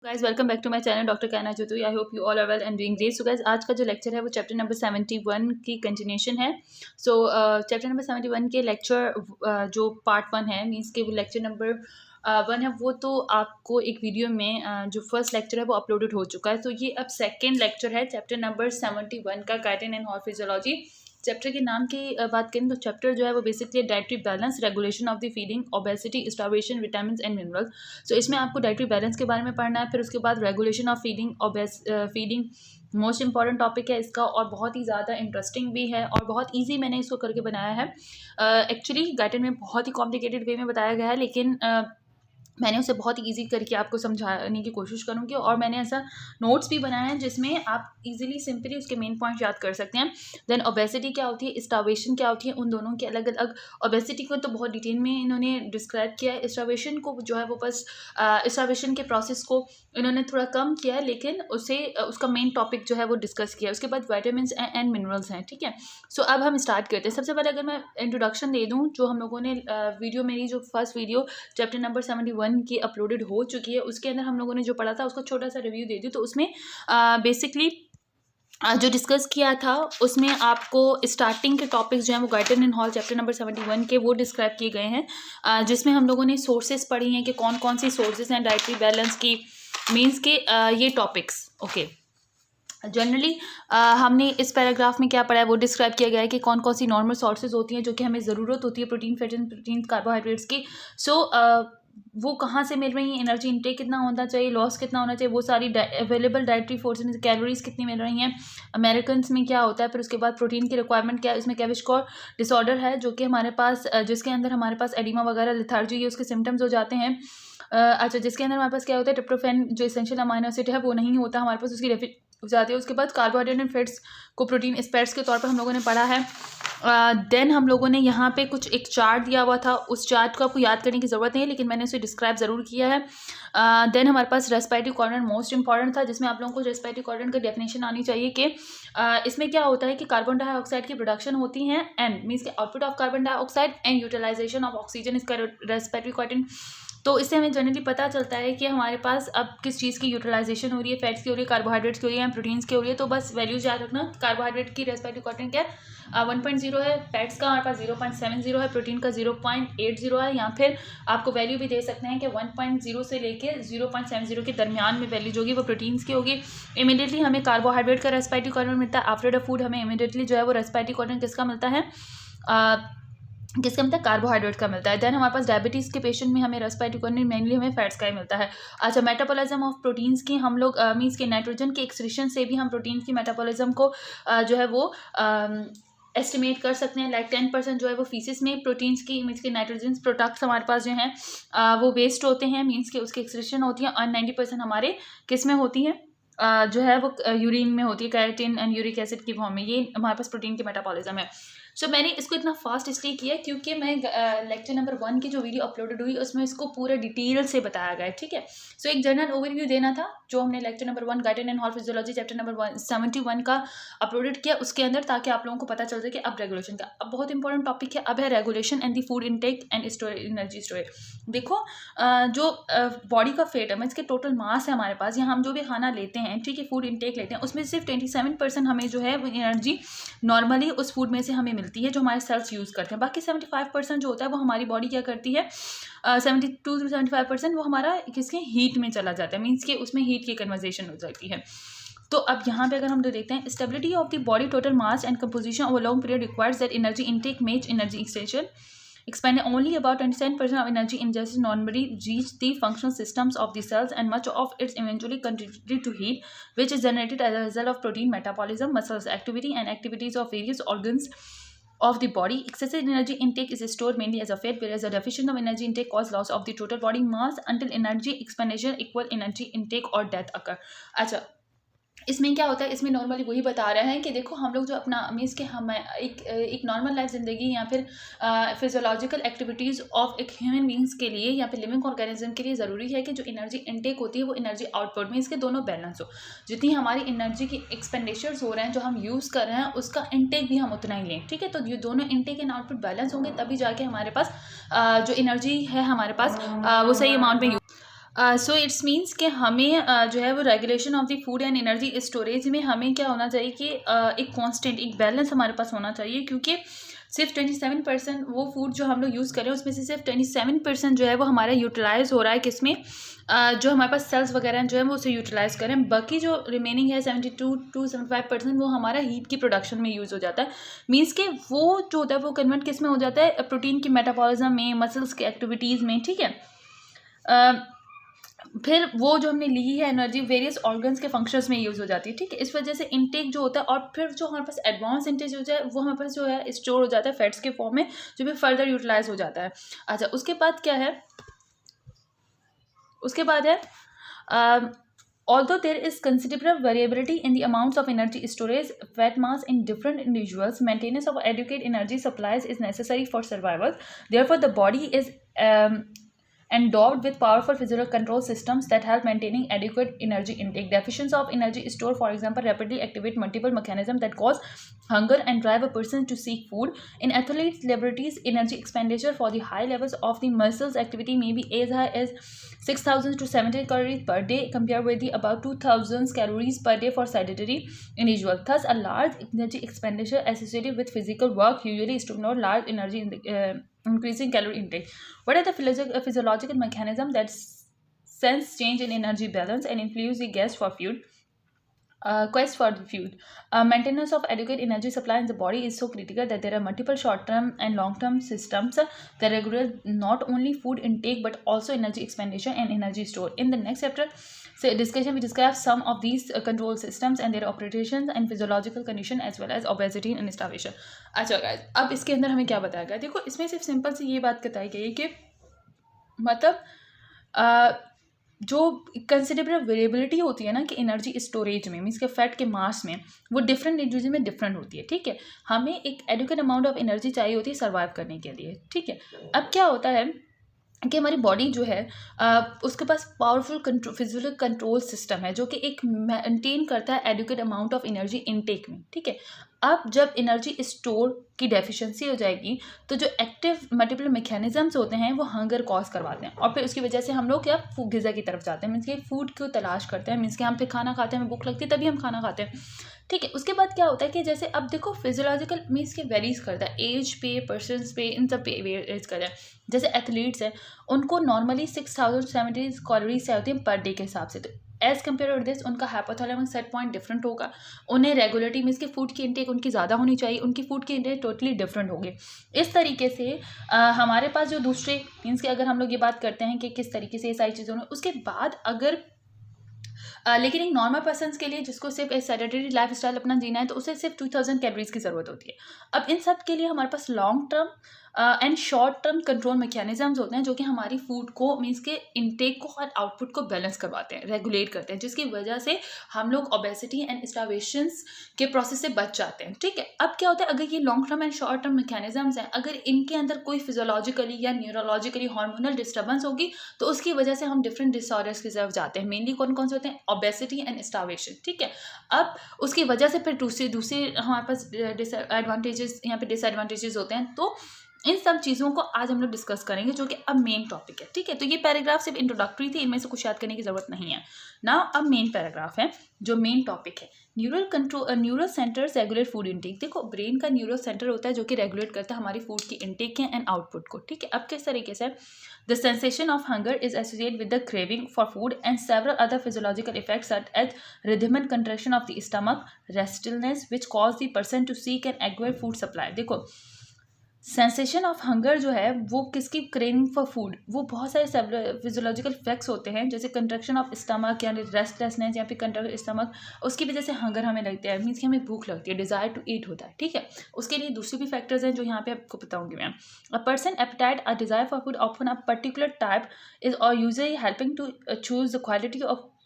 Guys welcome back to my channel doctor Kainat Jotui. I hope you all are well and doing great. So guys आज का जो lecture है वो chapter number 71 की continuation है। सो chapter number 71 के लेक्चर जो पार्ट 1 है मींस के वो लेक्चर नंबर 1 है वो तो आपको एक वीडियो में जो फर्स्ट लेक्चर है वो अपलोडेड हो चुका है। तो ये अब सेकेंड लेक्चर है चैप्टर नंबर 71 का chitin and horn physiology. Chapter के नाम की बात करें तो चैप्टर जो है वो basically dietary balance, regulation of the feeding, obesity, starvation, vitamin and minerals. So इसमें आपको डाइटरी बैलेंस के बारे में पढ़ना है, फिर उसके बाद regulation of feeding most important topic है इसका और बहुत ही ज़्यादा इंटरेस्टिंग भी है और बहुत इजी मैंने इसको करके बनाया है। एक्चुअली गाइटन में बहुत ही कॉम्प्लिकेटेड वे में बताया गया है, लेकिन मैंने उसे बहुत ईजी करके आपको समझाने की कोशिश करूँगी और मैंने ऐसा नोट्स भी बनाया है जिसमें आप इजीली सिंपली उसके मेन पॉइंट याद कर सकते हैं। देन ओबेसिटी क्या होती है, स्टार्वेशन क्या होती है, उन दोनों के अलग अलग। ओबेसिटी को तो बहुत डिटेल में इन्होंने डिस्क्राइब किया है, स्टार्वेशन को जो है वो बस स्टार्वेशन के प्रोसेस को इन्होंने थोड़ा कम किया है, लेकिन उसे उसका मेन टॉपिक जो है वो डिस्कस किया है। उसके बाद वाइटामिन एंड मिनरल्स हैं, ठीक है। सो अब हम स्टार्ट करते हैं। सबसे पहले अगर मैं इंट्रोडक्शन दे दूँ, जो हम लोगों ने वीडियो मेरी जो फर्स्ट वीडियो चैप्टर नंबर 71 की अपलोडेड हो चुकी है उसके अंदर हम लोगों ने जो पढ़ा था उसका छोटा सा रिव्यू दे दूँ तो उसमें बेसिकली जो डिस्कस किया था उसमें आपको स्टार्टिंग के टॉपिक्स जो हैं वो Guyton and hall chapter number 71 के वो डिस्क्राइब किए गए हैं, जिसमें हम लोगों ने सोर्सेज पढ़ी हैं कि कौन कौन सी सोर्सेज हैं डाइटरी बैलेंस की, मीन्स के ये टॉपिक्स। ओके, जनरली हमने इस पैराग्राफ में क्या पढ़ा है वो डिस्क्राइब किया गया है कि कौन कौन सी नॉर्मल सोर्सेज होती हैं जो कि हमें ज़रूरत होती है protein, fat and protein, carbohydrates की। सो वो कहाँ से मिल रही हैं, एनर्जी इंटेक कितना होना चाहिए, लॉस कितना होना चाहिए, वो सारी अवेलेबल डाइटरी फोर्सेज, कैलोरीज कितनी मिल रही हैं, अमेरिकन में क्या होता है, फिर उसके बाद प्रोटीन की रिक्वायरमेंट क्या है। इसमें कैविशकोर डिसऑर्डर है जो कि हमारे पास जिसके अंदर हमारे पास एडिमा वगैरह, लिथार्जी, ये उसके सिम्टम्स हो जाते हैं। अच्छा, जिसके अंदर हमारे पास क्या होता है, ट्रिप्टोफैन जो एसेंशियल अमाइनो एसिड है वो नहीं होता हमारे पास, उसकी डेफिशिएंसी हो जाती है। उसके बाद कार्बोहाइड्रेट एंड फैट्स को प्रोटीन स्पैट्स के तौर पर हम लोगों ने पढ़ा है। देन हम लोगों ने यहाँ पे कुछ एक चार्ट दिया हुआ था, उस चार्ट को आपको याद करने की ज़रूरत नहीं है लेकिन मैंने उसे डिस्क्राइब ज़रूर किया है। देन हमारे पास रेस्पिरेटरी क्वाड्रेंट मोस्ट इंपॉर्टेंट था, जिसमें आप लोगों को रेस्पिरेटरी क्वाड्रेंट का डेफिनेशन आनी चाहिए कि इसमें क्या होता है कि कार्बन डाइऑक्साइड की प्रोडक्शन होती है एंड मीन्स के output of carbon dioxide and utilisation of oxygen, इसका रेस्पिरेटरी क्वाड्रेंट। तो इससे हमें जनरली पता चलता है कि हमारे पास अब किस चीज़ की यूटिलाइजेशन हो रही है, फैट्स की हो रही है, कार्बोहाइड्रेट्स की हो रही है, प्रोटीन्स की हो रही है। तो बस वैल्यूज याद रखना, कार्बोहाइड्रेट की रेस्पिरेटरी क्वाड्रेंट क्या है 1.0 है, फैट्स का हमारे पास 0.70 है, प्रोटीन का 0.80 है। या फिर आपको वैल्यू भी दे सकते हैं कि 1.0 से लेके 0.70 के दरमियान में वैल्यू जो होगी वो प्रोटीन्स की होगी। इमीडिएटली हमें कार्बोहाइड्रेट का रेस्पिरेटरी क्वाड्रेंट मिलता है। आफ्टर द फूड हमें इमीडिएटली जो है वो रेस्पिरेटरी क्वाड्रेंट किसका मिलता है, किसका मिलता है, कार्बोहाइड्रेट का मिलता है। देन हमारे पास डायबिटीज़ के पेशेंट में हमें रेस्पिरेटरी क्वाड्रेंट मेनली हमें फैट्स का ही मिलता है। अच्छा, मेटाबॉलिज्म ऑफ प्रोटीन्स की हम लोग मीन्स के नाइट्रोजन के एक्सक्रीशन से भी हम प्रोटीन की मेटाबॉलिज्म को जो है वो एस्टिमेट कर सकते हैं। लाइक 10% जो है वो फीसिस में प्रोटीन्स की मीन्स के नाइट्रोजन प्रोडक्ट्स हमारे पास जो हैं वो वेस्ट होते हैं, मीन्स के उसकी एक्सक्रीशन होती है, और 90% हमारे किस में होती है जो है वो यूरिन में होती है, केराटिन एंड यूरिक एसिड की फॉर्म में। ये हमारे पास प्रोटीन की मेटाबॉलिज्म है। सो मैंने इसको इतना फास्ट इसलिए किया क्योंकि मैं लेक्चर नंबर 1 की जो वीडियो अपलोडेड हुई उसमें इसको पूरा डिटेल से बताया गया है, ठीक है। सो एक जनरल ओवरव्यू देना था जो हमने lecture number 1 Guyton and horn physiology chapter number 71 का अपलोडेड किया उसके अंदर, ताकि आप लोगों को पता चल जाए कि अब रेगुलेशन का अब बहुत इंपॉर्टेंट टॉपिक है, अब है regulation and the food intake and storage, energy storage. देखो जो बॉडी का फेट है मीन्स के टोटल मास है हमारे पास, या हम जो भी खाना लेते हैं, ठीक है, फूड इनटेक लेते हैं, उसमें सिर्फ 27% हमें जो है वो एनर्जी नॉर्मली उस फूड में से हमें मिलती है जो हमारे सेल्स यूज़ करते हैं। बाकी 75% जो होता है वो हमारी बॉडी क्या करती है, 72 to 75% वो हमारा किसके हीट में चला जाता है, मीन्स कि उसमें हीट की कन्वर्जेशन हो जाती है। तो अब यहाँ पे अगर हम देखते हैं, stability of the body total mass and composition over long period requires that energy intake match energy extension expanded only about 27% of energy ingested normally reach the functional systems of the cells, and much of it eventually contributed to heat, which is generated as a result of protein metabolism, muscles activity, and activities of various organs of the body. Excessive energy intake is stored mainly as a fat, whereas a deficient of energy intake causes loss of the total body mass until energy expenditure equal energy intake or death occur. अच्छा, इसमें क्या होता है, इसमें normally वही बता रहे हैं कि देखो हम लोग जो अपना मीन्स के हम एक नॉर्मल लाइफ ज़िंदगी या फिर फिजियोलॉजिकल एक्टिविटीज़ ऑफ एक ह्यूमन बींग्स के लिए या फिर लिविंग ऑर्गेनिज्म के लिए ज़रूरी है कि जो एनर्जी इनटेक होती है वो एनर्जी आउटपुट में इसके दोनों बैलेंस हो। जितनी हमारी एनर्जी की एक्सपेंडिचर्स हो रहे हैं, जो हम यूज़ कर रहे हैं, उसका इनटेक भी हम उतना ही लें, ठीक है। तो ये दोनों इनटेक एंड आउटपुट बैलेंस होंगे तभी जाके हमारे पास जो एनर्जी है हमारे पास वो सही अमाउंट में सो इट्स मीन्स कि हमें जो है वो regulation of the food and energy storage में हमें क्या होना चाहिए कि एक कांस्टेंट एक बैलेंस हमारे पास होना चाहिए, क्योंकि सिर्फ 27% वो फूड जो हम लोग यूज़ करें उसमें से सिर्फ 27% जो है वो हमारा यूटिलाइज हो रहा है किसमें, जो हमारे पास सेल्स वगैरह जो है वो उसे यूटिलाइज करें। बाकी जो रिमेनिंग है 72 to 75% वो हमारा हीट की प्रोडक्शन में यूज़ हो जाता है। मीन्स कि वो जो होता है वो कन्वर्ट किस में हो जाता है, प्रोटीन की मेटाबॉलिज्म में, मसल्स की एक्टिविटीज़ में, ठीक है। फिर वो जो हमने ली है एनर्जी वेरियस ऑर्गन्स के फंक्शंस में यूज़ हो जाती है, ठीक है। इस वजह से इनटेक जो होता है, और फिर जो हमारे पास एडवांस इनटेक हो जाए वो हमारे पास जो है स्टोर हो जाता है फैट्स के फॉर्म में, जो भी फर्दर यूटिलाइज हो जाता है। अच्छा, उसके बाद क्या है, उसके बाद है although there is considerable variability in the amounts of energy storage fat mass in different individuals, maintenance of adequate energy supplies is necessary for survival. Therefore the body is endowed with powerful physical control systems that help maintaining adequate energy intake. Deficiency of energy store, for example, rapidly activate multiple mechanisms that cause hunger and drive a person to seek food. In athletes' laboratories, energy expenditure for the high levels of the muscles activity may be as high as 6,000 to 7,000 calories per day, compared with the about 2,000 calories per day for sedentary individual. Thus, a large energy expenditure associated with physical work usually stimulates large energy in the, increasing calorie intake. What are the physiological mechanisms that sense change in energy balance and influence the quest for food? Quest for the food. Maintenance of adequate energy supply in the body is so critical that there are multiple short-term and long-term systems that regulate not only food intake but also energy expenditure and energy store. In the next chapter, discussion we describe some of these control systems and their operations and physiological condition as well as obesity and starvation. अच्छा guys, अब इसके अंदर हमें क्या बताया गया, देखो इसमें सिर्फ सिंपल सी ये बात बताई गई है कि मतलब जो कंसिडरेबल वेरिएबिलिटी होती है ना कि एनर्जी स्टोरेज में, मीन्स के फैट के मास में, वो डिफरेंट इंडिविजुअल में डिफरेंट होती है, ठीक है। हमें एक एडुकेट अमाउंट ऑफ एनर्जी चाहिए होती है सर्वाइव करने के लिए, ठीक है। अब क्या होता है कि हमारी बॉडी जो है उसके पास पावरफुल फिजिकल कंट्रोल सिस्टम है जो कि एक मेंटेन करता है adequate amount of energy intake में, ठीक है। अब जब एनर्जी स्टोर की डेफिशिएंसी हो जाएगी तो जो एक्टिव मल्टीपल मैकेनिज्म्स होते हैं वो हंगर कॉज करवाते हैं, और फिर उसकी वजह से हम लोग क्या ग़िज़ा की तरफ जाते हैं, मीन्स के फूड को तलाश करते हैं, मीन्स के हम फिर खाना खाते हैं, हमें भूख लगती है तभी हम खाना खाते हैं, ठीक है। उसके बाद क्या होता है कि जैसे अब देखो फिजियोलॉजिकल मीन्स के वेरीज करता है, एज पे, पर्सनस पे, इन सब पे वेरीज करता है। जैसे एथलीट्स हैं उनको नॉर्मली 6,070 कैलोरीज चाहिए होती है पर डे के हिसाब से, तो एज़ कम्पेयर टू दिस उनका हाइपोथैलेमस सेट पॉइंट डिफरेंट होगा। उन्हें रेगुलरिटी मीन्स के फूड की इंटेक उनकी ज़्यादा होनी चाहिए, उनकी फूड की इंटेक टोटली डिफरेंट होगी। इस तरीके से हमारे पास जो दूसरे मीन्स के अगर हम लोग ये बात करते हैं कि किस तरीके से ये सारी चीज़ों में, उसके बाद अगर लेकिन एक नॉर्मल पर्सन के लिए जिसको सिर्फ एक सेडेंटरी लाइफ स्टाइल अपना जीना है तो उसे सिर्फ 2000 कैलोरीज की ज़रूरत होती है। अब इन सब के लिए हमारे पास long term and short term control mechanisms होते हैं जो कि हमारी फूड को मीन्स के इनटेक को और आउटपुट को बैलेंस करवाते हैं, रेगुलेट करते हैं, जिसकी वजह से हम लोग ओबेसिटी एंड स्टार्वेशंस के प्रोसेस से बच जाते हैं, ठीक है। अब क्या होता है अगर ये long term and short term mechanisms हैं, अगर इनके अंदर कोई फिजियोलॉजिकली या न्यूरोलॉजिकली हार्मोनल डिस्टर्बेंस होगी तो उसकी वजह से हम डिफरेंट डिसऑर्डर्स की तरफ जाते हैं। मेनली कौन कौन से होते हैं, ओबेसिटी एंड स्टार्वेशन, ठीक है। अब उसकी वजह से फिर दूसरे हमारे पास डिसएडवांटेजेस यहाँ पे डिसएडवांटेजेस होते हैं। तो इन सब चीज़ों को आज हम लोग डिस्कस करेंगे जो कि अब मेन टॉपिक है, ठीक है। तो ये पैराग्राफ सिर्फ इंट्रोडक्टरी थी, इनमें से कुछ याद करने की ज़रूरत नहीं है ना। अब मेन पैराग्राफ है जो मेन टॉपिक है, neural centres regulate food intake. देखो ब्रेन का न्यूरल सेंटर होता है जो कि रेगुलेट करता है हमारी फूड की इनटेक के एंड आउटपुट को, ठीक है। अब किस तरीके से the sensation of hunger is associated with the craving for food and several other physiological effects such as rhythm and contraction of the stomach, restlessness which cause the person to seek an adequate food supply. देखो sensation of hunger जो है वो किसकी, craving for food, वो बहुत सारे physiological effects होते हैं जैसे कंट्रैक्शन ऑफ स्टमक यानी रेस्टलेसनेस या फिर कंट्रैक्ट स्टमक, उसकी वजह से हंगर हमें लगता है, मीन्स कि हमें भूख लगती है, डिज़ायर टू ईट होता है, ठीक है। उसके लिए दूसरे भी फैक्टर्स हैं जो यहाँ पे आपको बताऊंगी मैं। A person appetite a desire for food often a particular type is और usually helping to choose the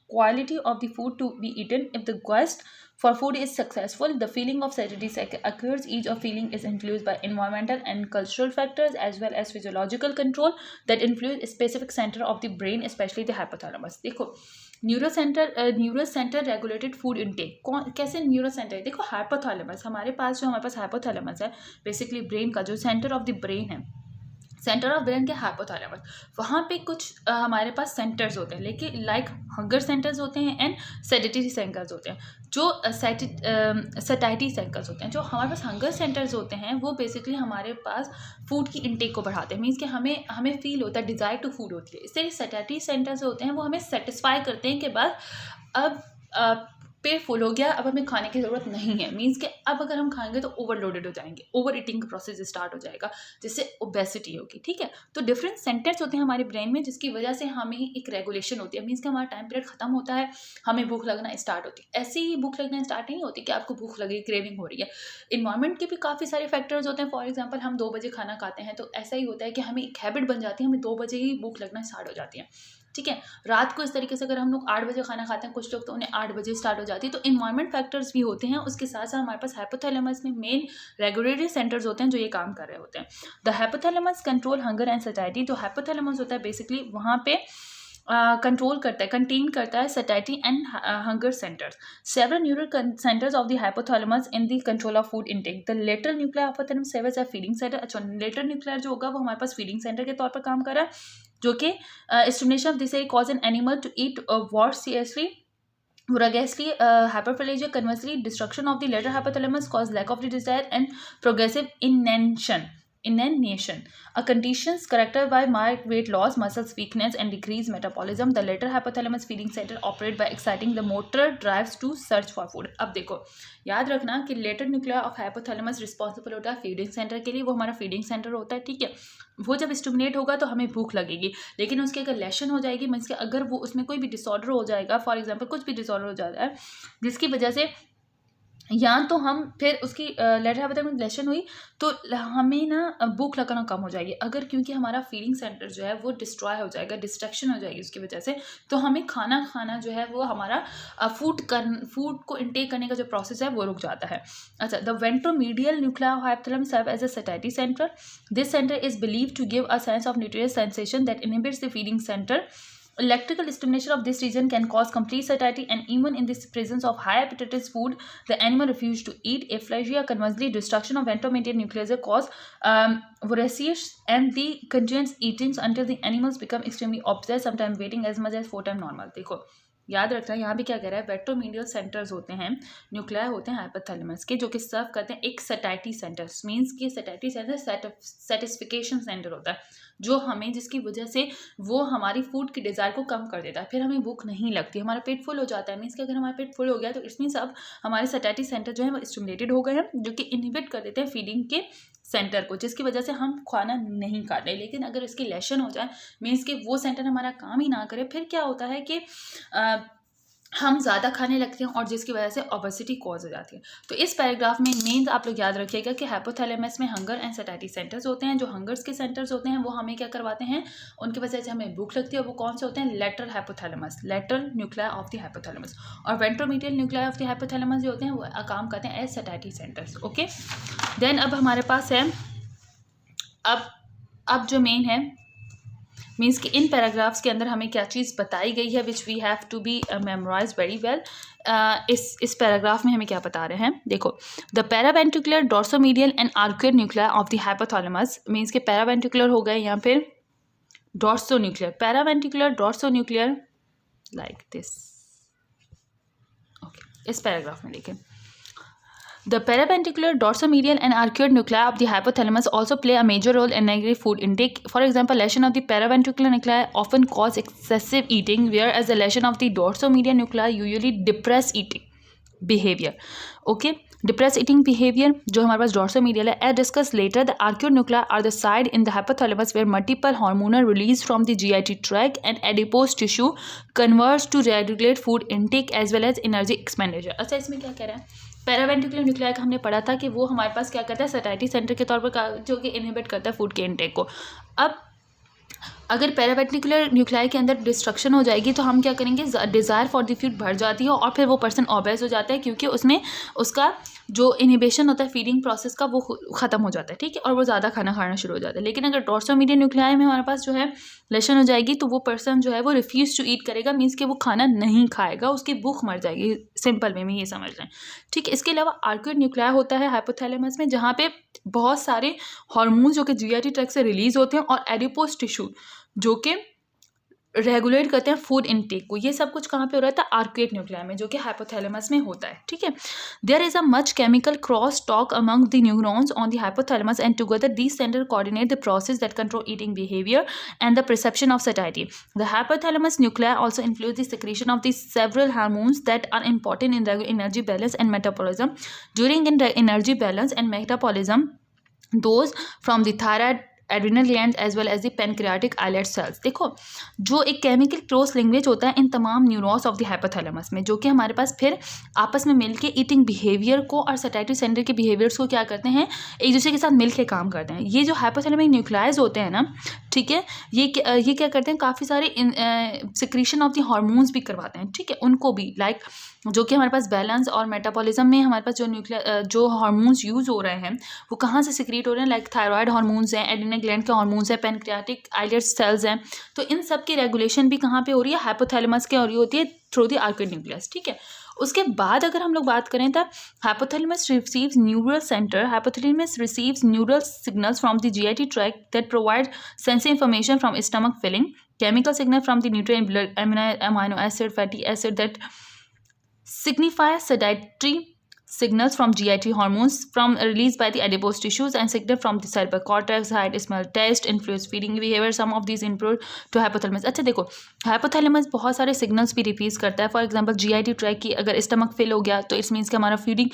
quality of the food to be eaten. If the quest for food is successful, the feeling of satiety occurs. Each of feeling is influenced by environmental and cultural factors as well as physiological control that influence a specific center of the brain, especially the hypothalamus. देखो neuro centre regulated food intake कौन कैसे neuro centre है, देखो hypothalamus हमारे पास hypothalamus है basically brain का जो centre of the brain है, सेंटर ऑफ ब्रेन के हाइपोथैलेमस, वहाँ पे कुछ हमारे पास सेंटर्स होते हैं, लेकिन लाइक हंगर सेंटर्स होते हैं एंड सेटेटरी सेंटर्स होते हैं। जो सैटिस्फैक्टरी सेंटर्स होते हैं, जो हमारे पास हंगर सेंटर्स होते हैं वो बेसिकली हमारे पास फूड की इंटेक को बढ़ाते हैं, मीन्स कि हमें फील होता है, डिज़ायर टू फूड होती है। इससे सैटिस्फैक्टरी सेंटर्स होते हैं वो हमें सेटिस्फाई करते हैं कि बस अब पेट फुल हो गया, अब हमें खाने की ज़रूरत नहीं है, मीन्स कि अब अगर हम खाएंगे तो ओवरलोडेड हो जाएंगे, ओवर ईटिंग का प्रोसेस स्टार्ट हो जाएगा, जिससे ओबेसिटी होगी। ठीक है, तो डिफरेंट सेंटर्स होते हैं हमारे ब्रेन में, जिसकी वजह से हमें एक रेगुलेशन होती है, मीन्स कि हमारा टाइम पीरियड खत्म होता है, हमें भूख लगना स्टार्ट होती है। ऐसे ही भूख लगना स्टार्ट नहीं होती कि आपको भूख लगी, क्रेविंग हो रही है। इन्वायरमेंट के भी काफ़ी सारे फैक्टर्स होते हैं। फॉर एग्जाम्पल हम 2 बजे खाना खाते हैं तो ऐसा ही होता है कि हमें एक हैबिट बन जाती है, हमें 2 बजे ही भूख लगना स्टार्ट हो जाती है। ठीक है, रात को इस तरीके से अगर हम लोग 8 बजे खाना खाते हैं, कुछ लोग तो उन्हें 8 बजे स्टार्ट हो जाती है। तो इन्वायरमेंट फैक्टर्स भी होते हैं, उसके साथ साथ हमारे पास हाइपोथैलेमस में मेन रेगुलेटरी सेंटर्स होते हैं जो ये काम कर रहे होते हैं। The hypothalamus control hunger and satisfactory. जो हाइपोथैलेमस होता है बेसिकली वहाँ पे कंट्रोल करता है, कंटेन करता है satisfactory and hunger centres. Several neural centres of the hypothalamus in the control of food intake. The lateral nuclear hypothalamus serves as feeding centre. अच्छा, लेटरल न्यूक्लियर जो होगा वो हमारे पास फीडिंग सेंटर के तौर पर काम कर रहा है, जो कि stimulation of this cause an animal to eat voraciously, hyperphagia. Conversely, destruction of the later hypothalamus cause lack of the desire and progressive inanition, a conditions characterized by marked weight loss, muscle weakness, and decreased metabolism. The later hypothalamus feeding center operate by exciting the motor drives to search for food. अब देखो, याद रखना कि lateral nuclear of hypothalamus responsible होता है feeding centre के लिए, वो हमारा फीडिंग सेंटर होता है। ठीक है, वो जब स्टिमुलेट होगा तो हमें भूख लगेगी, लेकिन उसकी अगर लेशन हो जाएगी, मीन्स कि अगर वो उसमें कोई भी डिसऑर्डर हो जाएगा, फॉर एग्जांपल कुछ भी डिसऑर्डर हो जाता है जिसकी वजह से या तो हम फिर उसकी लेटर हाइपोथैलेमस में लेशन हुई तो हमें ना भूख लगना कम हो जाएगी, अगर क्योंकि हमारा फीडिंग सेंटर जो है वो डिस्ट्रॉय हो जाएगा, डिस्ट्रक्शन हो जाएगी उसकी वजह से, तो हमें खाना जो है वो हमारा फूड को इंटेक करने का जो प्रोसेस है वो रुक जाता है। अच्छा, the ventromedial nuclear hypothalamus serve as a satisfactory centre. This centre is believed to give a sense of nutritious sensation that inhibits the feeding centre. Electrical stimulation of this region can cause complete satiety, and even in the presence of high appetite food, the animal refuses to eat. Aphasia, conversely, destruction of ventromedial nucleus cause voracious and the continuous eating until the animals become extremely obsessed, sometimes waiting as much as 4 times normal. देखो, याद रखना है यहाँ भी क्या कह रहा है, वेंट्रोमीडियल सेंटर्स होते हैं, न्यूक्लियर होते हैं हाइपोथैलेमस के, जो कि सर्व करते हैं एक सैटिस्फैक्टरी सेंटर, मीन्स कि सैटिस्फैक्टरी सेंटर सेटिस्फिकेशन सेंटर होता है, जो हमें जिसकी वजह से वो हमारी फूड की डिज़ायर को कम कर देता है, फिर हमें भूख नहीं लगती, हमारा पेट फुल हो जाता है। मीन्स कि अगर हमारा पेट फुल हो गया तो इट्स मीन्स अब हमारे सैटिस्फैक्टरी सेंटर जो है वो स्टिमुलेटेड हो गए हैं, जो कि इनहिबिट कर देते हैं फीडिंग के सेंटर को, जिसकी वजह से हम खाना नहीं खा रहे। लेकिन अगर इसकी लेशन हो जाए, मीन्स कि वो सेंटर हमारा काम ही ना करे, फिर क्या होता है कि हम ज़्यादा खाने लगते हैं और जिसकी वजह से ओबेसिटी कॉज हो जाती है। तो इस पैराग्राफ में मेन आप लोग याद रखिएगा कि हाइपोथैलेमस में हंगर एंड सैटिस्फैक्टरी सेंटर्स होते हैं। जो हंगर्स के सेंटर्स होते हैं वो हमें क्या करवाते हैं, उनकी वजह से हमें भूख लगती है, वो कौन से होते हैं, lateral hypothalamus, lateral nuclear of the hypothalamus, और ventromedial nuclear of the hypothalamus जो होते हैं वो काम करते हैं as satisfactory centres. Okay, then अब हमारे पास है अब जो मेन है, मीन्स कि इन पैराग्राफ्स के अंदर हमें क्या चीज़ बताई गई है which we have to be memorise very well. इस पैराग्राफ में हमें क्या बता रहे हैं, देखो, the paraventricular dorsomedial and arcuate nuclear of the hypothalamus, means के पैरावेंट्रिकुलर हो गए या फिर dorsonuclear, paraventricular dorsonuclear like this. Okay, इस पैराग्राफ में देखें, the paraventricular dorsomedial and arcuate nuclei of the hypothalamus also play a major role in negative food intake. For example, lesion of the paraventricular nuclei often cause excessive eating, whereas the lesion of the dorsomedial nuclei usually depress eating behavior. Okay, depress eating behavior जो हमारे पास dorsomedial है, as discussed later, the arcuate nuclei are the site in the hypothalamus where multiple hormones are released from the GIT tract and adipose tissue converts to regulate food intake as well as energy expenditure. अच्छा, इसमें क्या कह रहा है, paraventricular nuclear का हमने पढ़ा था कि वो हमारे पास क्या करता है, सैटिस्फैक्टरी सेंटर के तौर पर जो कि इनहिबिट करता है फूड के इनटेक को। अब अगर पैरावेंट्रिकुलर न्यूक्लियर के अंदर डिस्ट्रक्शन हो जाएगी तो हम क्या करेंगे, डिज़ायर फॉर द फूड बढ़ जाती है और फिर वो पर्सन ओबेस हो जाता है, क्योंकि उसमें उसका जो इनहिबिशन होता है फीडिंग प्रोसेस का वो ख़त्म हो जाता है। ठीक है, और वो ज़्यादा खाना खाना शुरू हो जाता है। लेकिन अगर डॉर्सोमीडियल न्यूक्लियर में हमारे पास जो है लेशन हो जाएगी तो वो पर्सन जो है वो रिफ्यूज़ टू ईट करेगा, मीन्स कि वो खाना नहीं खाएगा, उसकी भूख मर जाएगी सिंपल वे में ये समझ लें, ठीक है। इसके अलावा आर्क्यूट न्यूक्लिया होता है हाइपोथैलेमस में, जहाँ पे बहुत सारे हार्मोन्स जो कि जीआईटी ट्रैक्ट से रिलीज होते हैं और एडिपोज टिश्यू जो कि रेगुलेट करते हैं फूड इनटेक को। ये सब कुछ कहाँ पे हो रहा था? आर्क्यूट न्यूक्लिया में, जो कि हाइपोथैलेमस में होता है, ठीक है। There is a much chemical cross talk among the neurons on the hypothalamus and together these centre coordinate the process that control eating behaviour and the perception of satiety. The hypothalamus nuclei also influence the secretion of the several hormones that are important in regular energy balance and metabolism. During energy balance and metabolism, those from the thyroid, adrenal gland as well as the pancreatic islet cells. देखो, जो एक chemical cross language होता है इन तमाम neurons of the hypothalamus में, जो कि हमारे पास फिर आपस में मिलके ईटिंग बिहेवियर को और सैटिस्फैक्टरी सेंटर के बिहेवियर्स को क्या करते हैं, एक दूसरे के साथ मिलके काम करते हैं। ये जो हाइपोथैलेमिक न्यूक्लियाज होते हैं ना, ठीक है, ये क्या करते हैं, काफ़ी सारे सिक्रीशन ऑफ द हार्मोन्स भी करवाते हैं, ठीक है, उनको भी लाइक जो कि हमारे पास बैलेंस और मेटाबॉलिज्म में हमारे पास जो हार्मोन्स यूज़ हो रहे हैं वो कहाँ से सिक्रीट हो रहे हैं, लाइक थायराइड हार्मोन्स हैं, एड्रिनल ग्लैंड के हार्मोन्स हैं, पेनक्रियाटिक आइलेट सेल्स हैं। तो इन सब की रेगुलेशन भी कहाँ पे हो रही है? हाइपोथैलेमस के, और ये होती है थ्रू द आर्क्यूट न्यूक्लियस, ठीक है। उसके बाद अगर हम लोग बात करें तो hypothalamus receives neural centre, hypothalamus receives neural signals from the GIT tract that provide sensory information from stomach filling, chemical signal from the nutrient blood amino acid fatty acid that signify satiety, signals from GIT hormones from released by the adipose tissues and signal from the cerebral cortex, height, smell, taste, influence feeding behavior. Some of these improve to hypothalamus. अच्छा देखो, hypothalamus बहुत सारे signals भी release करता है। For example GIT track की अगर stomach fill हो गया तो इट्स मीन्स कि हमारा फीडिंग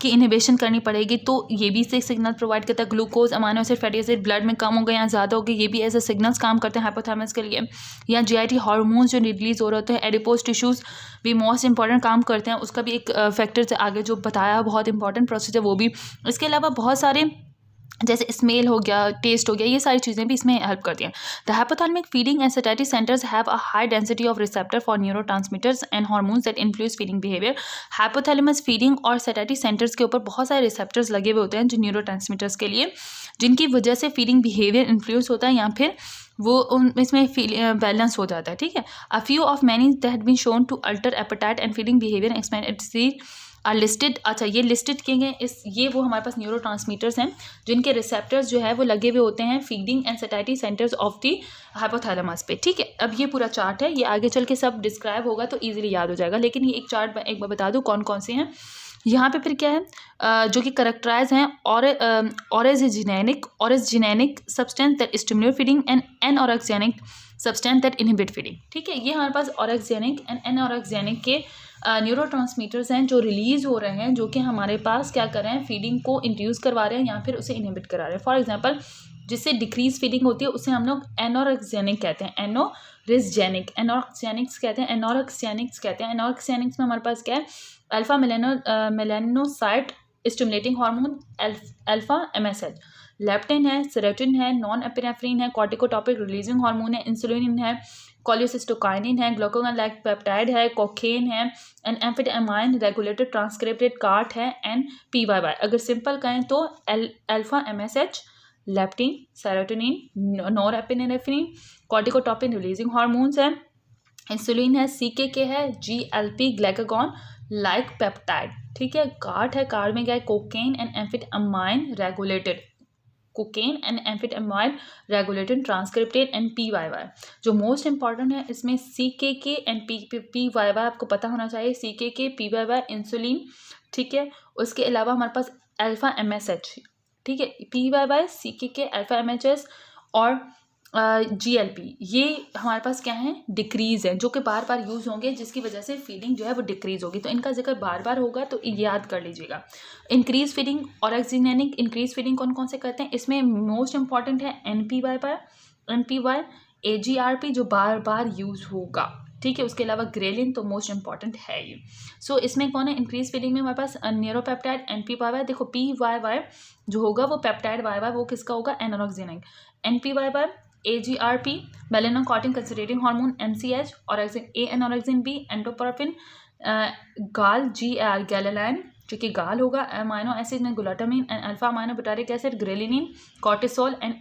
की इनहिबिशन करनी पड़ेगी, तो ये भी से सिग्नल प्रोवाइड करता है। Glucose, amino acid, fatty acid blood में कम हो गए या ज़्यादा हो गए, ये भी ऐसे सिग्नल्स काम करते हैं हाइपोथैलेमस के लिए। या जीआईटी हार्मोन्स जो रिलीज हो रहे होते हैं, एडिपोज टिश्यूज भी मोस्ट इंपॉर्टेंट काम करते हैं, उसका भी एक फैक्टर से आगे जो बताया बहुत इंपॉर्टेंट प्रोसेस है वो भी। इसके अलावा बहुत सारे जैसे स्मेल हो गया, टेस्ट हो गया, ये सारी चीज़ें भी इसमें हेल्प करती हैं। The hypothalamic feeding and satisfactory centres have a high density of receptor for neurotransmitters and hormones that influence feeding behaviour. Hypothalamus feeding और सैटिस्फैक्टरी सेंटर्स के ऊपर बहुत सारे रिसेप्टर्स लगे हुए होते हैं जो न्यूरोट्रांसमीटर्स के लिए, जिनकी वजह से फीडिंग बिहेवियर इन्फ्लुएंस होता है या फिर वो इसमें बैलेंस हो जाता है, ठीक है। A few of many that been shown to alter appetite and feeding behaviour expend are listed. अच्छा, ये लिस्टेड किए गए ये वो हमारे पास न्यूरोट्रांसमीटर्स हैं जिनके रिसेप्टर्स जो है वो लगे हुए होते हैं feeding and satisfactory centres of the hypothalamus पे, ठीक है। अब ये पूरा चार्ट है, ये आगे चल के सब डिस्क्राइब होगा तो ईजिली याद हो जाएगा, लेकिन ये एक चार्ट एक बार बता दूँ कौन कौन से हैं। यहाँ पे फिर क्या है जो कि करेक्टराइज हैं orexigenic substance that stimulate feeding and anorexigenic substance that inhibit feeding, ठीक है। ये हमारे पास ऑरेक्सियनिक एंड एनऑरेक्सियनिक के न्यूरोट्रांसमीटर्स हैं जो रिलीज हो रहे हैं, जो कि हमारे पास क्या कर रहे हैं, फीडिंग को इंड्यूस करवा रहे हैं या फिर उसे इनहिबिट करा रहे हैं। फॉर एग्जांपल जिससे डिक्रीज फीडिंग होती है उसे हम लोग एनोरेक्सियनिक कहते हैं, एनोरेक्सियनिक्स कहते हैं, एनोरेक्सियनिक्स में हमारे पास क्या है, alpha melanocyte stimulating hormone alpha MSH, leptin है, सेरोटोनिन है, नॉन एपिनेफ्रिन है, कॉर्टिकोटॉपिक रिलीजिंग हार्मोन है, इंसुलिन है, कोलियोसिस्टोकाइनिन है, ग्लूकागोन लाइक पेप्टाइड है, कोकेन है, and amphetamine regulated transcripted CART है, एंड PYY। अगर सिंपल कहें तो alpha MSH, leptin, serotonin, norepinephrine, corticotropic releasing hormones है, इंसुलिन है, CKK है, GLP ग्लूकागोन लाइक पेप्टाइड, ठीक है। कार्ट है, कार्ड में क्या है, cocaine and amphetamine regulated transcripted and PYY। जो मोस्ट इंपॉर्टेंट है इसमें CKK एंड PYY आपको पता होना चाहिए। CKK, PYY इंसुलिन, ठीक है। उसके अलावा हमारे पास अल्फा MSH, ठीक है, PYY, CKK, अल्फा MSH और GLP, ये हमारे पास क्या है, डिक्रीज है, जो कि बार बार यूज़ होंगे जिसकी वजह से फीडिंग जो है वो डिक्रीज होगी। तो इनका जिक्र बार बार होगा तो याद कर लीजिएगा। इंक्रीज फीडिंग और एक्सिनेनिक इंक्रीज फीडिंग कौन कौन से करते हैं, इसमें मोस्ट इंपॉर्टेंट है NPY, AGRP जो बार बार यूज़ होगा, ठीक है। उसके अलावा ग्रेलिन तो मोस्ट इंपॉर्टेंट है ये। सो इसमें कौन है, इंक्रीज फीडिंग में हमारे पास न्यूरोपेप्टाइड NPY। देखो PYY जो होगा वो पेप्टाइड, YY वो किसका होगा, anorexigenic. NPY AGRP melanocortin concentrating hormone MCH, और एनोरेक्सिन B एंडोपर्फिन, गाल GR गैलेलाइन जो कि गाल होगा, अमाइनो एसिड में glutamine and alpha amino butyric acid, ghrelin, cortisol and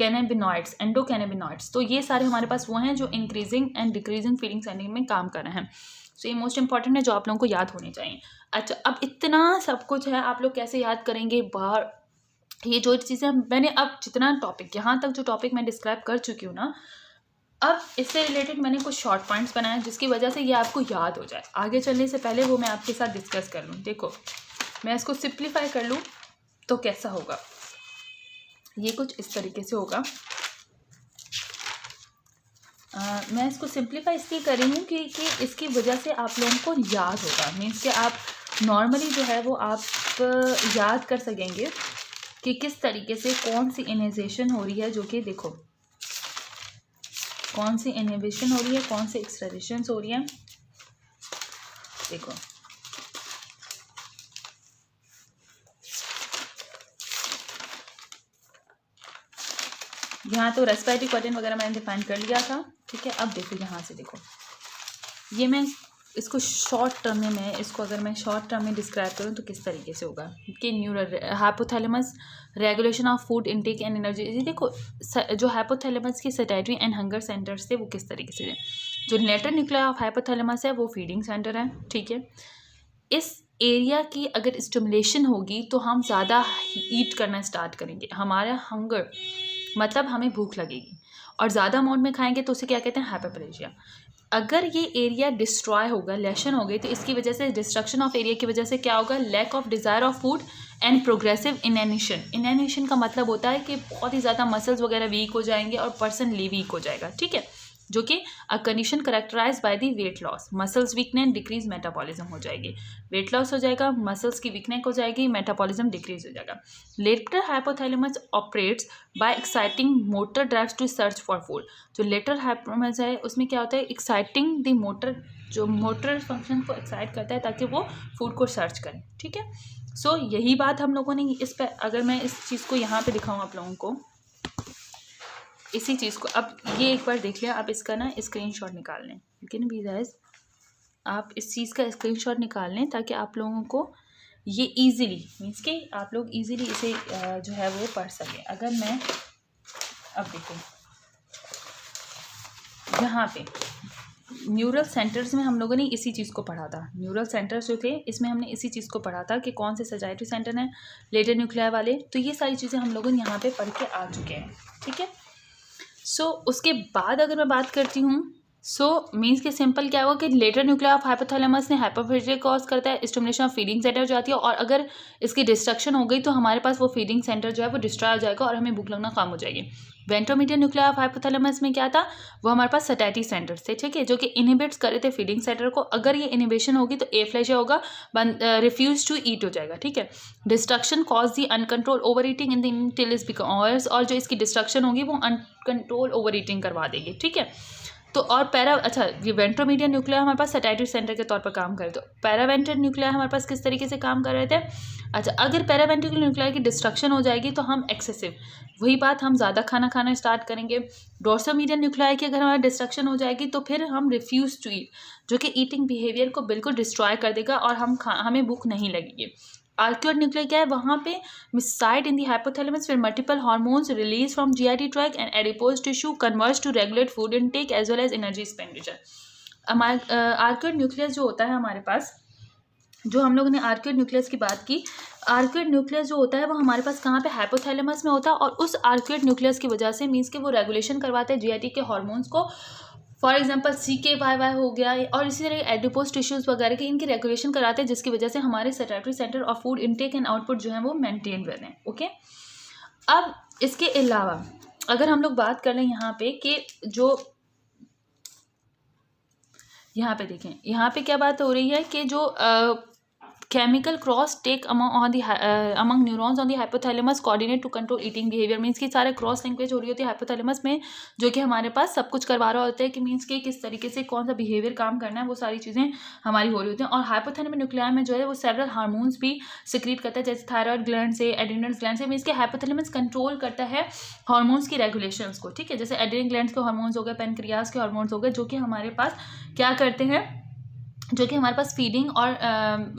endocannabinoids. तो ये सारे हमारे पास वो हैं जो increasing and decreasing feeding sending में काम कर रहे हैं। सो ये मोस्ट इंपॉर्टेंट है जो आप लोगों को याद होने चाहिए। अच्छा, अब इतना सब कुछ है, आप लोग कैसे याद करेंगे बाहर ये जो चीज़ें मैंने अब जितना टॉपिक यहाँ तक जो टॉपिक मैं डिस्क्राइब कर चुकी हूँ ना, अब इससे रिलेटेड मैंने कुछ शॉर्ट पॉइंट्स बनाए जिसकी वजह से ये आपको याद हो जाए। आगे चलने से पहले वो मैं आपके साथ डिस्कस कर लूँ। देखो मैं इसको सिंप्लीफाई कर लूँ तो कैसा होगा, ये कुछ इस तरीके से होगा। मैं इसको सिंप्लीफाई इसलिए कर रही हूँ कि इसकी वजह से आप लोगों को याद होगा, मीन्स कि आप नॉर्मली जो है वो आप याद कर सकेंगे कि किस तरीके से कौन सी इनहिबिशन हो रही है, जो कि देखो कौन सी इनहिबिशन हो रही है, कौन सी एक्सट्रेडिशंस हो रही है। देखो यहाँ तो रेस्पिरेटरी कॉटन वगैरह मैंने डिफाइन कर लिया था, ठीक है। अब देखो यहाँ से देखो, ये मैं इसको शॉर्ट टर्म में मैं इसको अगर मैं शॉर्ट टर्म में डिस्क्राइब करूँ तो किस तरीके से होगा कि neural hypothalamus regulation of food intake and energy. ये देखो जो हाइपोथैलेमस की सैटिस्फैक्टरी एंड हंगर सेंटर्स थे वो किस तरीके से है। जो लेटर न्यूक्लिया ऑफ हाइपोथैलेमस है वो फीडिंग सेंटर है, ठीक है। इस एरिया की अगर स्टिमुलेशन होगी तो हम ज़्यादा ईट करना स्टार्ट करेंगे, हमारा हंगर मतलब हमें भूख लगेगी, और ज़्यादा अमाउंट में खाएंगे तो उसे क्या कहते हैं, हाइपरप्लेजिया। अगर ये एरिया डिस्ट्रॉय होगा, लेशन हो गई, तो इसकी वजह से डिस्ट्रक्शन ऑफ एरिया की वजह से क्या होगा, lack of desire of food and progressive inanition. Inanition का मतलब होता है कि बहुत ही ज़्यादा मसल्स वगैरह वीक हो जाएंगे और पर्सन वीक हो जाएगा, ठीक है, जो कि a condition characterise by the weight loss, muscles weakness, decrease metabolism हो जाएगी। वेट लॉस हो जाएगा, मसल्स की वीकनेस हो जाएगी, मेटाबॉलिज्म डिक्रीज हो जाएगा। Later hypothalamus operates by exciting motor drives to search for food. जो लेटर हाइपोथैलेमस है उसमें क्या होता है, एक्साइटिंग द मोटर, जो मोटर फंक्शन को एक्साइट करता है ताकि वो फूड को सर्च करें, ठीक है। सो यही बात हम लोगों ने इस पर, अगर मैं इस चीज़ को यहाँ पे दिखाऊँ आप लोगों को, इसी चीज़ को अब ये एक बार देख लिया, आप इसका ना स्क्रीनशॉट निकाल लें, लेकिन भी गाइस आप इस चीज़ का स्क्रीनशॉट निकाल लें ताकि आप लोगों को ये इजीली, मीन्स कि आप लोग इजीली इसे जो है वो पढ़ सकें। अगर मैं अब देखो यहाँ पे न्यूरल सेंटर्स में हम लोगों ने इसी चीज़ को पढ़ा था, न्यूरल सेंटर्स जो थे इसमें हमने इसी चीज़ को पढ़ा था कि कौन से सजाइटरी सेंटर हैं, लेटर न्यूक्लिया वाले। तो ये सारी चीज़ें हम लोगों ने यहाँ पे पढ़ के आ चुके हैं, ठीक है। सो उसके बाद अगर मैं बात करती हूँ, सो मीन्स के सिंपल क्या होगा कि लेटर न्यूक्लिया ऑफ हाइपोथैलेमस ने हाइपोफेजिया कॉज करता है, स्टिमुलेशन ऑफ फीडिंग सेंटर हो जाती है, और अगर इसकी डिस्ट्रक्शन हो गई तो हमारे पास वो फीडिंग सेंटर जो है वो डिस्ट्रॉय हो जाएगा और हमें भूख लगना कम हो जाएगी। वेंट्रोमीडियन न्यूक्लिया ऑफ हाइपोथैलेमस में क्या था, वो हमारे पास सैटिस्फैक्टरी सेंटर थे, ठीक है, जो कि इनहिबिट्स कर रहे थे फीडिंग सेंटर को। अगर ये इनहिबिशन होगी तो एफ्लेजिया होगा, रिफ्यूज टू ईट हो जाएगा, ठीक है। Destruction cause the uncontrol over eating in the इंटेलिस बिकॉज, और जो इसकी डिस्ट्रक्शन होगी वो अनकंट्रोल ओवर ईटिंग करवा देगी, ठीक है। तो और ये वेंट्रोमीडियन न्यूक्लिया हमारे पास सैटिस्फैक्टरी सेंटर के तौर पर काम करे। तो पैरावेंट्रल न्यूक्लिया हमारे पास किस तरीके से काम कर रहे थे। अच्छा, अगर पैरावेंट्रिकल न्यूक्लिया की डिस्ट्रक्शन हो जाएगी तो हम एक्सेसिव, वही बात, हम ज़्यादा खाना स्टार्ट करेंगे। डोर्सोमीडियन न्यूक्लिया की अगर हमारी डिस्ट्रक्शन हो जाएगी तो फिर हम रिफ्यूज टू ईट, जो कि ईटिंग बिहेवियर को बिल्कुल डिस्ट्रॉय कर देगा और हमें भूख नहीं लगेगी। आर्क्योइड न्यूक्लिया क्या है, वहाँ पे मिसाइड इन दी हाइपोथैलेमस फिर multiple hormones release from GIT tract and adipose tissue converts to regulate food intake as well as energy expenditure. Arcuate nucleus जो होता है हमारे पास, जो हम लोगों ने आर्क्योइड न्यूक्लियस की बात की, आर्क्योइड न्यूक्लियस जो होता है वो हमारे पास कहाँ पे, हाइपोथैलेमस में होता है, और उस आर्क्योइड न्यूक्लियस की वजह से मीन्स के वो रेगुलेशन करवाते हैं जीआईटी के हार्मोन्स को। फॉर एग्जांपल CKY हो गया, और इसी तरह एडिपोज टिश्यूज़ वगैरह की इनकी रेगुलेशन कराते हैं, जिसकी वजह से हमारे सैटिस्फैक्टरी सेंटर और फूड इनटेक एंड आउटपुट जो है वो मेंटेन रहते हैं, ओके। अब इसके अलावा अगर हम लोग बात कर लें यहाँ पे कि जो यहाँ पे देखें, यहाँ पे क्या बात हो रही है कि जो chemical cross take among neurons on the hypothalamus coordinate to control eating behaviour, means की सारे क्रॉस लिंकेज हो रही होती है हाइपोथैलेमस में, जो कि हमारे पास सब कुछ करवा रहा होता है कि मीन्स के किस तरीके से कौन सा बिहेवियर काम करना है, वो सारी चीज़ें हमारी हो रही होती हैं। और हाइपोथैलेमस न्यूक्लिया में जो है वो सेवरल हार्मोन्स भी सिक्रीट करता है, जैसे थायराइड ग्लैंड से, एड्रेनल ग्लैंड से, मीन्स के हाइपोथैलेमस कंट्रोल करता है हार्मोन्स की रेगुलेशंस को, ठीक है। जैसे एड्रेनल ग्लैंड के हार्मोन्स हो गए, पेनक्रियाज के हार्मोन्स हो गए, जो कि हमारे पास क्या करते हैं, जो कि हमारे पास फीडिंग और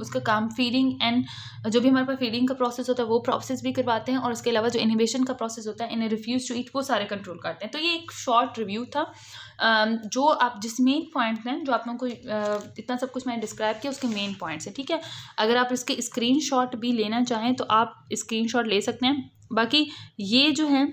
उसका काम फीडिंग एंड जो भी हमारे पास फीडिंग का प्रोसेस होता है वो प्रोसेस भी करवाते हैं, और उसके अलावा जो इनहिबिशन का प्रोसेस होता है इन रिफ्यूज टू ईट वो सारे कंट्रोल करते हैं। तो ये एक शॉर्ट रिव्यू था जो आप जिस मेन पॉइंट हैं जो आप लोगों को इतना सब कुछ मैंने डिस्क्राइब किया उसके मेन पॉइंट्स है, ठीक है। अगर आप इसके स्क्रीनशॉट भी लेना चाहें तो आप स्क्रीनशॉट ले सकते हैं। बाकी ये जो है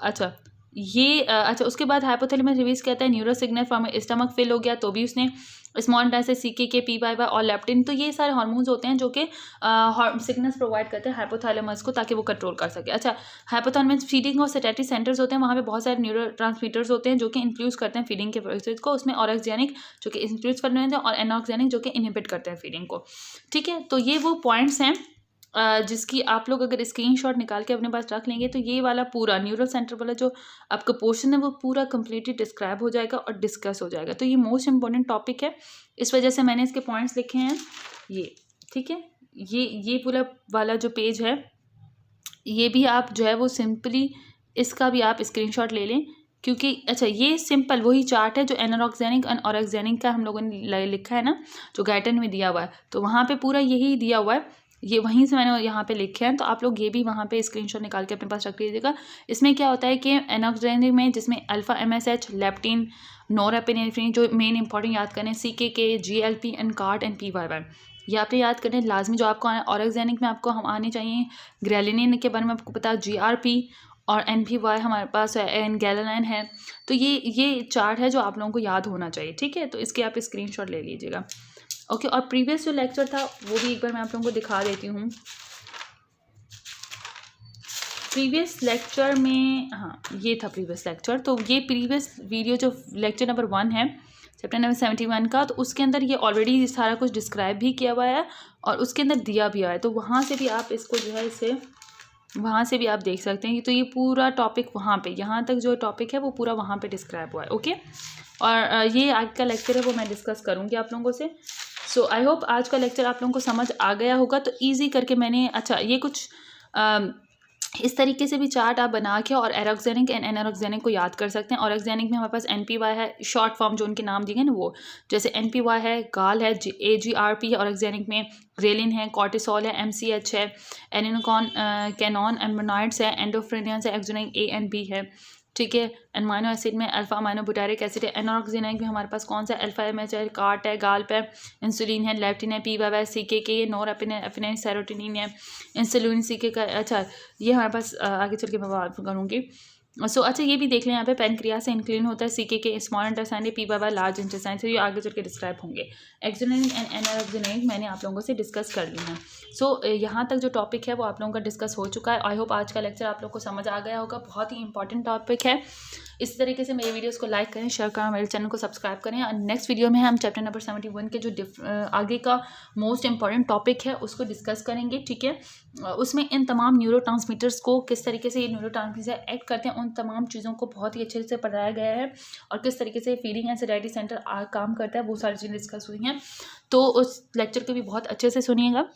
अच्छा अच्छा उसके बाद हाइपोथैलेमस रिलीज कहता है neuro signal from stomach fill हो गया तो भी उसने स्मॉल इंटेस्टाइन से सीके पी बाई बाय और लेप्टिन, तो ये सारे हार्मोन्स होते हैं जो कि सिग्नल्स प्रोवाइड करते हैं हाइपोथैलेमस को ताकि वो कंट्रोल कर सके। अच्छा हाइपोथैलेमस फीडिंग और सेटेटरी सेंटर्स होते हैं, वहाँ पे बहुत सारे न्यूरो ट्रांसमीटर्स होते हैं जो कि इन्फ्लूज करते हैं फीडिंग के प्रोसेस को, उसमें ऑरेक्जेनिक जो कि इन्फ्लूज करने होते हैं और एनॉक्जेनिक जो कि इनहिबिट करते हैं फीडिंग को, ठीक है। तो ये वो पॉइंट्स हैं जिसकी आप लोग अगर स्क्रीनशॉट निकाल के अपने पास रख लेंगे तो ये वाला पूरा न्यूरल सेंटर वाला जो आपका पोर्शन है वो पूरा कंप्लीटली डिस्क्राइब हो जाएगा और डिस्कस हो जाएगा। तो ये मोस्ट इंपॉर्टेंट टॉपिक है, इस वजह से मैंने इसके पॉइंट्स लिखे हैं ये, ठीक है। ये पूरा वाला जो पेज है ये भी आप जो है वो सिंपली इसका भी आप स्क्रीनशॉट ले लें, क्योंकि अच्छा ये सिंपल वही चार्ट है जो एनोरेक्जेनिक एंड ऑरेक्जेनिक का हम लोगों ने लिखा है ना, जो गाइडन में दिया हुआ है, तो वहाँ पे पूरा यही दिया हुआ है, ये वहीं से मैंने यहाँ पे लिखे हैं। तो आप लोग ये भी वहाँ पे स्क्रीनशॉट निकाल के अपने पास रख लीजिएगा। इसमें क्या होता है कि एनोरेक्जेनिक में जिसमें अल्फा MSH, लेप्टिन, नोरेपिनेफ्रिन, जो मेन इंपॉर्टेंट याद करें CKK, GLP and card and PYY, ये आपने याद करने लाजमी जो आपको ऑरेक्जेनिक में आपको हम आने चाहिए। ग्रेलिनिन के बारे में आपको पता है, GRP और NPY हमारे पास है, एन गैलेनाइन है। तो ये चार्ट है जो आप लोगों को याद होना चाहिए, ठीक है। तो इसके आप स्क्रीनशॉट ले लीजिएगा, ओके। और प्रीवियस जो लेक्चर था वो भी एक बार मैं आप लोगों को दिखा देती हूँ। प्रीवियस लेक्चर में हाँ ये था प्रीवियस लेक्चर, तो ये प्रीवियस वीडियो जो लेक्चर नंबर 1 है चैप्टर नंबर 71 का, तो उसके अंदर ये ऑलरेडी सारा कुछ डिस्क्राइब भी किया हुआ है और उसके अंदर दिया भी हुआ है, तो वहाँ से भी आप इसको जो है इसे वहाँ से भी आप देख सकते हैं। तो ये पूरा टॉपिक वहाँ पे यहाँ तक जो टॉपिक है वो पूरा वहाँ पे डिस्क्राइब हुआ है, ओके। और ये आज का लेक्चर है वो मैं डिस्कस करूँगी आप लोगों से। सो आई होप आज का लेक्चर आप लोगों को समझ आ गया होगा। तो ईजी करके मैंने अच्छा ये कुछ इस तरीके से भी चार्ट आप बना के और एरोक्जेनिक एंड एनोरेक्जेनिक को याद कर सकते हैं। ऑरेक्जेनिक में हमारे पास NPY है, शॉर्ट फॉर्म जो उनके नाम दिए गए ना वो, जैसे NPY है, गाल है, AGRP है, ऑरेक्जेनिक में ग्रेलिन है, कॉर्टिसोल है, MCH है, एनिनोकॉन कैनॉन एनमोनाइड्स है, एंडोफ्रेनियंस है, एक्सोनिक A and B है, ठीक है। अमाइनो एसिड में अल्फा अमाइनो बुटारिक एसिड है। एनोरेक्जेनिक में हमारे पास कौन सा अल्फा MH है, कार्ट है, गाल पे इंसुलिन है, लेप्टिन है, PYY, CKK, नोरेपिनेफ्रिन, सेरोटोनिन है, इंसुलिन CK का अच्छा ये हमारे पास आगे चल के मैं बात करूँगी। अच्छा ये भी देख लें यहाँ पे पेनक्रियास से इंक्लिन होता है, CKK small intestine, PYY large intestine, तो ये आगे चल के डिस्क्राइब होंगे। एक्सोनिक एंड एनोरेक्जेनिक मैंने आप लोगों से डिस्कस कर ली है। यहाँ तक जो टॉपिक है वो आप लोगों का डिस्कस हो चुका है। आई होप आज का लेक्चर आप लोग को समझ आ गया होगा, बहुत ही इंपॉर्टेंट टॉपिक है। इस तरीके से मेरे वीडियोस को लाइक करें, शेयर करें, मेरे चैनल को सब्सक्राइब करें। और नेक्स्ट वीडियो में हम चैप्टर नंबर 71 के जो आगे का मोस्ट इंपॉर्टेंट टॉपिक है उसको डिस्कस करेंगे, ठीक है। उसमें इन तमाम न्यूरोट्रांसमीटर्स को किस तरीके से ये न्यूरोट्रांसमीटर एक्ट करते हैं उन तमाम चीज़ों को बहुत ही अच्छे से पढ़ाया गया है, और किस तरीके से फीडिंग एंड सेटिस्फैक्शन सेंटर काम करता है वो सारी चीज़ें डिस्कस हुई हैं। तो उस लेक्चर को भी बहुत अच्छे से सुनिएगा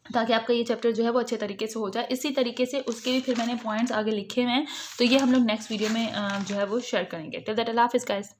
ताकि आपका ये चैप्टर जो है वो अच्छे तरीके से हो जाए। इसी तरीके से उसके भी फिर मैंने पॉइंट्स आगे लिखे हुए हैं, तो ये हम लोग नेक्स्ट वीडियो में जो है वो शेयर करेंगे। टिल दैट अल्लाह हाफिज़ गाइस।